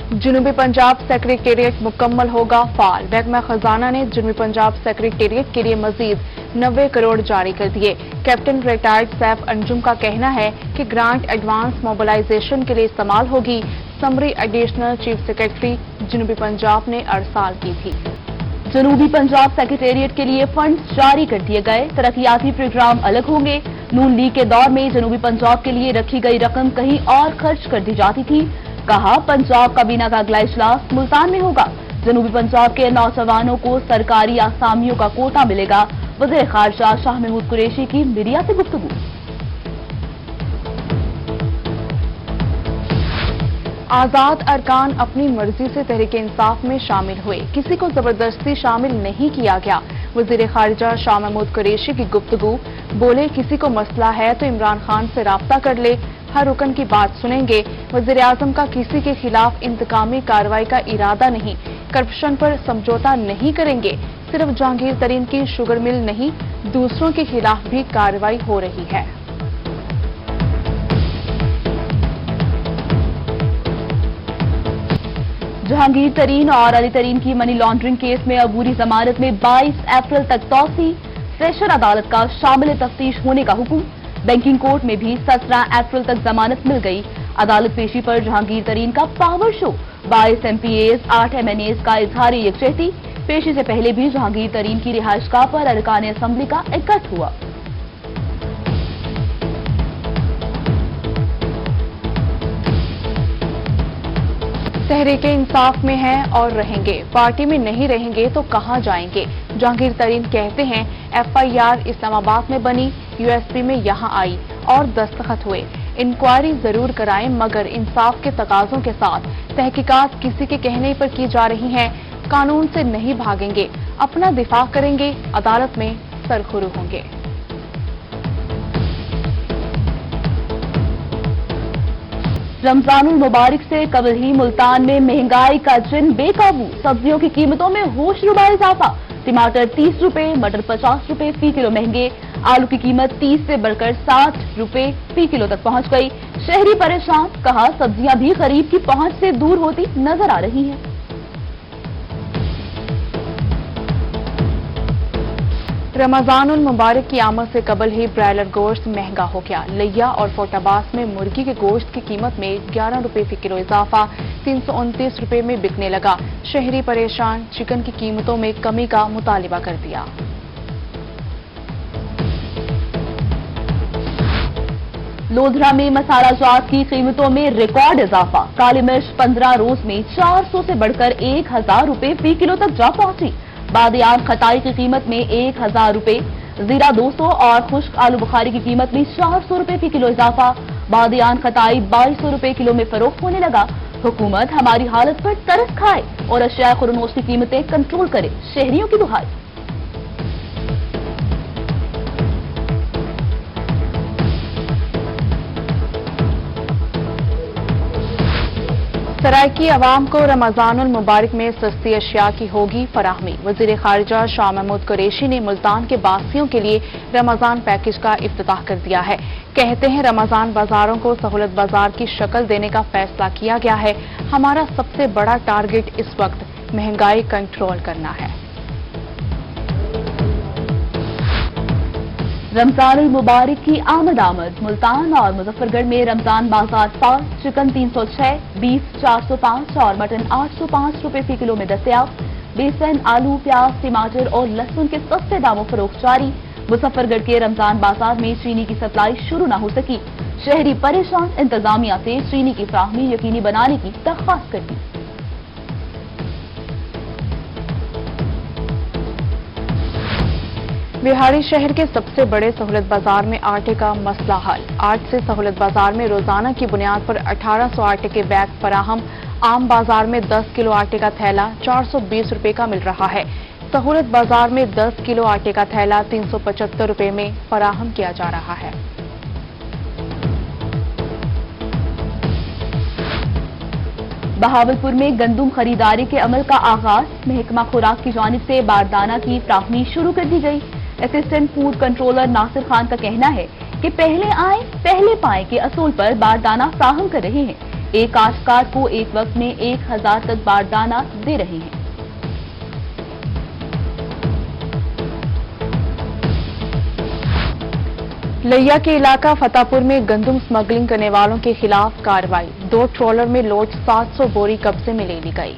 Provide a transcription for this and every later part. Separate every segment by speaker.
Speaker 1: जनूबी पंजाब सेक्रेटेरिएट मुकम्मल होगा फाल। महकमा खजाना ने जनूबी पंजाब सेक्रेटेरिएट के लिए मजीद 90 करोड़ जारी कर दिए। कैप्टन रिटायर्ड सैफ अंजुम का कहना है कि ग्रांट एडवांस मोबिलाइजेशन के लिए इस्तेमाल होगी। समरी एडिशनल चीफ सेक्रेटरी जनूबी पंजाब ने अरसाल की थी।
Speaker 2: जनूबी पंजाब सेक्रेटेरिएट के लिए फंड जारी कर दिए गए। तरक्याती प्रोग्राम अलग होंगे। नून लीग के दौर में जनूबी पंजाब के लिए रखी गई रकम कहीं और खर्च कर दी जाती थी। कहा, पंजाब काबीना का अगला इजलास मुल्तान में होगा। जनूबी पंजाब के नौजवानों को सरकारी आसामियों का कोटा मिलेगा। वज़ीर खारजा शाह महमूद कुरैशी की मीडिया से गुफ्तगू।
Speaker 1: आजाद अरकान अपनी मर्जी से तहरीके इंसाफ में शामिल हुए, किसी को जबरदस्ती शामिल नहीं किया गया। वज़ीर खारजा शाह महमूद कुरैशी की गुफ्तगू। बोले, किसी को मसला है तो इमरान खान से राब्ता कर ले, हर रुकन की बात सुनेंगे। वज़ीर आज़म का किसी के खिलाफ इंतकामी कार्रवाई का इरादा नहीं, करप्शन पर समझौता नहीं करेंगे। सिर्फ जहांगीर तरीन की शुगर मिल नहीं, दूसरों के खिलाफ भी कार्रवाई हो रही है।
Speaker 2: जहांगीर तरीन और अली तरीन की मनी लॉन्ड्रिंग केस में अबूरी जमानत में 22 अप्रैल तक तौसी। सेशन अदालत का शामिल तफ्तीश होने का हुक्म। बैंकिंग कोर्ट में भी 17 अप्रैल तक जमानत मिल गई। अदालत पेशी पर जहांगीर तरीन का पावर शो। 22 MPAs 8 MNAs का इजहार यकजहती। पेशी से पहले भी जहांगीर तरीन की रिहाइशगाह पर अरकान असम्बली का इकट्ठ हुआ।
Speaker 1: तहरीके इंसाफ में हैं और रहेंगे, पार्टी में नहीं रहेंगे तो कहां जाएंगे। जहांगीर तरीन कहते हैं, FIR इस्लामाबाद में बनी, USB में यहां आई और दस्तखत हुए। इंक्वायरी जरूर कराएं मगर इंसाफ के तकाजों के साथ। तहकीकात किसी के कहने पर की जा रही हैं। कानून से नहीं भागेंगे, अपना दिफा करेंगे, अदालत में सरखुरू होंगे।
Speaker 2: रमजानुल मुबारक से कबल ही मुल्तान में महंगाई का जिन बेकाबू। सब्जियों की कीमतों में होशरुबा इजाफा। टमाटर 30 रुपए, मटर 50 रुपए फी किलो महंगे। आलू की कीमत 30 से बढ़कर 60 रुपए फी किलो तक पहुंच गई। शहरी परेशान। कहा, सब्जियां भी गरीब की पहुंच से दूर होती नजर आ रही हैं।
Speaker 1: रमजानुल मुबारक की आमद से कबल ही ब्रायलर गोश्त महंगा हो गया। लिया और फोर्टाबास में मुर्गी के गोश्त की कीमत में 11 रुपए फी किलो इजाफा 329 रुपए में बिकने लगा। शहरी परेशान। चिकन की कीमतों में कमी का मुतालिबा कर दिया।
Speaker 2: लोधरा में मसाला जात की कीमतों में रिकॉर्ड इजाफा। काली मिर्च 15 रोज में 400 से बढ़कर 1000 रुपए फी किलो तक जा पहुंची। बादियान खटाई की कीमत में 1000 रुपए। जीरा 200 और खुश्क आलू बुखारी की कीमत में 400 रुपए फी किलो इजाफा। बादियान खटाई 2200 रुपए किलो में फरोख्त होने लगा। हुकूमत हमारी हालत पर तरस खाए और अशिया खुरनोश की कीमतें कंट्रोल करे, शहरियों की दुहाई।
Speaker 1: सराइकी अवाम को रमजानुल मुबारक में सस्ती अशिया की होगी फराहमी। वज़ीर खारजा शाह महमूद कुरैशी ने मुल्तान के बासियों के लिए रमजान पैकेज का इफ्तिताह कर दिया है। कहते हैं, रमजान बाजारों को सहूलत बाजार की शक्ल देने का फैसला किया गया है। हमारा सबसे बड़ा टारगेट इस वक्त महंगाई कंट्रोल करना है।
Speaker 2: रमजानुल मुबारक की आमद। मुल्तान और मुजफ्फरगढ़ में रमजान बाजार फास्ट। चिकन 306, बीफ 405 और मटन 805 रुपए फी किलो में दस्तयाब। बेसन, आलू, प्याज, टमाटर और लहसुन के सस्ते दामों फरोख्त जारी। मुजफ्फरगढ़ के रमजान बाजार में चीनी की सप्लाई शुरू न हो सकी। शहरी परेशान। इंतजामिया से चीनी की फराहमी यकीनी बनाने की दरख्वास्त कर दी।
Speaker 1: बिहारी शहर के सबसे बड़े सहूलत बाजार में आटे का मसला हल। 8 से सहूलत बाजार में रोजाना की बुनियाद पर 1800 आटे के बैग फराहम। आम बाजार में 10 किलो आटे का थैला 420 रुपए का मिल रहा है। सहूलत बाजार में 10 किलो आटे का थैला 375 रुपए में फराहम किया जा रहा है।
Speaker 2: बहावलपुर में गंदुम खरीदारी के अमल का आगाज। महकमा खुराक की जानिब से बारदाना की फ्राहमी शुरू कर दी गई। Assistant food controller Nasir Khan का कहना है कि पहले आए पहले पाए के असूल पर बारदाना फ्राहम कर रहे हैं। एक काश्तकार को एक वक्त में 1000 तक बारदाना दे रहे हैं।
Speaker 1: लिया के इलाका फतेहपुर में गंदम स्मगलिंग करने वालों के खिलाफ कार्रवाई। 2 ट्रॉलर में लोड 700 बोरी कब्जे में ले ली गई।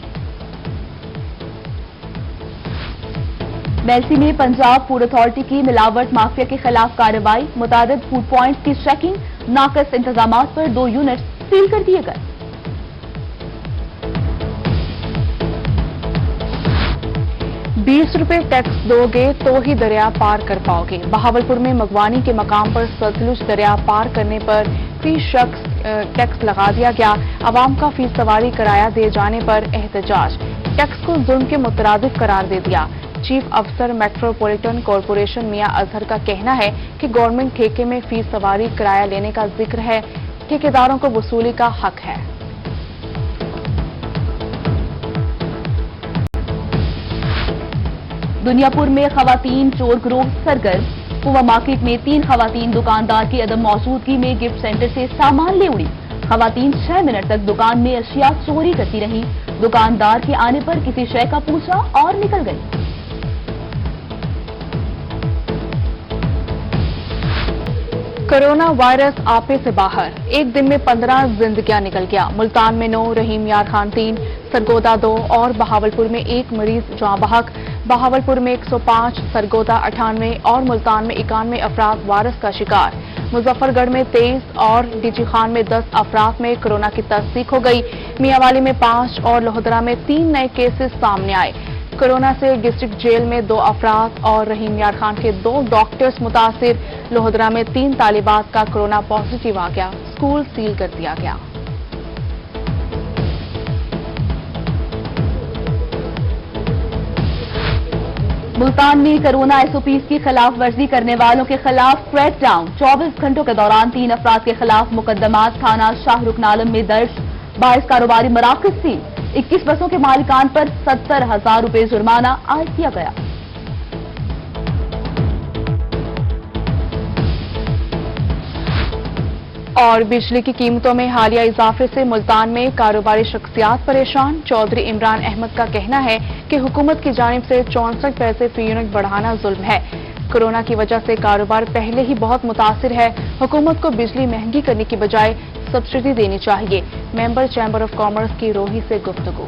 Speaker 2: मेलसी में पंजाब फूड अथॉरिटी की मिलावट माफिया के खिलाफ कार्रवाई। मुताबिक फूड पॉइंट्स की चेकिंग, नाकस इंतजामात पर 2 यूनिट सील कर दिए गए।
Speaker 1: ₹20 टैक्स दोगे तो ही दरिया पार कर पाओगे। बहावलपुर में मगवानी के मकाम पर सतलुज दरिया पार करने पर फी शख्स टैक्स लगा दिया गया। अवाम का फीस सवारी किराया दिए जाने पर एहतजाज। टैक्स को जुल्म के मुतरादिफ करार दे दिया। चीफ अफसर मेट्रोपॉलिटन कॉरपोरेशन मियां अजहर का कहना है कि गवर्नमेंट ठेके में फीस सवारी किराया लेने का जिक्र है। ठेकेदारों को वसूली का हक है।
Speaker 2: दुनियापुर में खवातीन चोर गिरोह सरगर्म। कुआ मार्केट में 3 खवातीन दुकानदार की अदम मौजूदगी में गिफ्ट सेंटर से सामान ले उड़ी। खवातीन 6 मिनट तक दुकान में अशिया चोरी करती रही। दुकानदार के आने पर किसी शय का पूछा और निकल गई।
Speaker 1: कोरोना वायरस आपे से बाहर। एक दिन में 15 जिंदगियां निकल गया। मुल्तान में 9, रहीम यार खान 3, सरगोदा 2 और बहावलपुर में 1 मरीज जाँ बहक। बहावलपुर में 105, सरगोदा 98 और मुल्तान में 91 अफराद वायरस का शिकार। मुजफ्फरगढ़ में 23 और डीजी खान में 10 अफराद में कोरोना की तस्दीक हो गई। मियांवाली में 5 और लोहदरा में 3 नए केसेस सामने आए। कोरोना से डिस्ट्रिक्ट जेल में 2 अफराद और रहीम यार खान के 2 डॉक्टर्स मुतासिर। लोहदरा में 3 तालिबात का कोरोना पॉजिटिव आ गया। स्कूल सील कर दिया गया।
Speaker 2: मुल्तान में कोरोना एसओपीज की खिलाफ वर्जी करने वालों के खिलाफ क्रैकडाउन। 24 घंटों के दौरान 3 अफराद के खिलाफ मुकदमात थाना शाहरुख नालम में दर्ज। 22 कारोबारी मराकज सील। 21 बसों के मालिकान पर 70,000 रुपए जुर्माना आयद किया गया।
Speaker 1: और बिजली की कीमतों में हालिया इजाफे से मुल्तान में कारोबारी शख्सियात परेशान। चौधरी इमरान अहमद का कहना है कि हुकूमत की जानिब से 64 पैसे फी यूनिट बढ़ाना जुल्म है। कोरोना की वजह से कारोबार पहले ही बहुत मुतासिर है। हुकूमत को बिजली महंगी करने की बजाय सब्सिडी देनी चाहिए। मेंबर चैम्बर ऑफ कॉमर्स की रोही से गुफ्तगू।